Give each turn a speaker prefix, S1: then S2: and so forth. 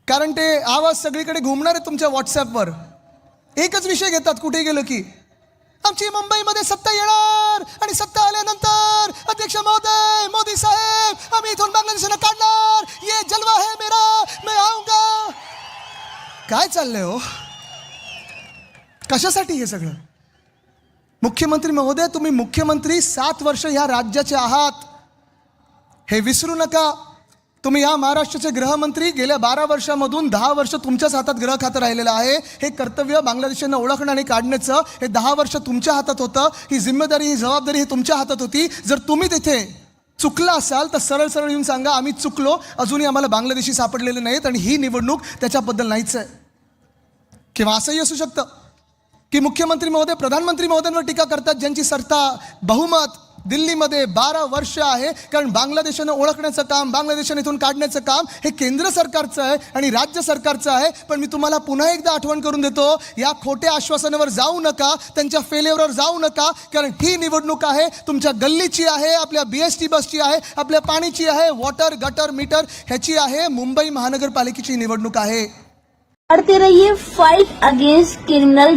S1: कारण ते आवाज सगळीकडे घुमणार आहे तुमच्या व्हॉट्सॲपवर. एकच विषय घेतात कुठे गेलं की, आमची मुंबईमध्ये सत्ता येणार आणि सत्ता आल्यानंतर अध्यक्ष महोदय, मोदी साहेब, आम्ही इथून बांगलादेशाला काढणार, ये जलवा है मेरा, मैं आऊंगा. काय चाललंय हो? कशासाठी हे सगळं? मुख्यमंत्री महोदय, तुम्ही मुख्यमंत्री 7 वर्ष ह्या राज्याचे आहात, हे विसरू नका. तुम्ही या महाराष्ट्राचे गृहमंत्री, गेल्या 12 वर्षामधून 10 वर्ष तुमच्याच हातात गृह खातं राहिलेलं आहे. हे कर्तव्य बांगलादेशांना ओळखणं आणि काढण्याचं हे 10 वर्ष तुमच्या हातात होतं. ही जिम्मेदारी, ही जबाबदारी ही तुमच्या हातात होती. जर तुम्ही तिथे चुकला असाल तर सरळ सरळ येऊन सांगा, आम्ही चुकलो, अजूनही आम्हाला बांगलादेशी सापडलेले नाहीत आणि ही निवडणूक त्याच्याबद्दल नाहीच आहे. किंवा असंही असू शकतं की मुख्यमंत्री महोदय प्रधानमंत्री महोदयांवर टीका करतात, ज्यांची सत्ता बहुमत दिल्लीमध्ये 12 वर्ष आहे. कारण बांगलादेशानं ओळखण्याचं काम, बांगलादेशाने इथून काढण्याचं काम हे केंद्र सरकारचं आहे आणि राज्य सरकारचं आहे. पण मी तुम्हाला पुन्हा एकदा आठवण करून देतो, या खोट्या आश्वासनावर जाऊ नका, त्यांच्या फेल्युअरवर जाऊ नका. कारण ही निवडणूक आहे तुमच्या गल्लीची आहे, आपल्या BST बसची आहे, आपल्या पाणीची आहे, वॉटर गटर मीटर ह्याची आहे, मुंबई महानगरपालिकेची निवडणूक आहे.
S2: लड़ते रहिए फाइट अगेंस्ट क्रिमिनल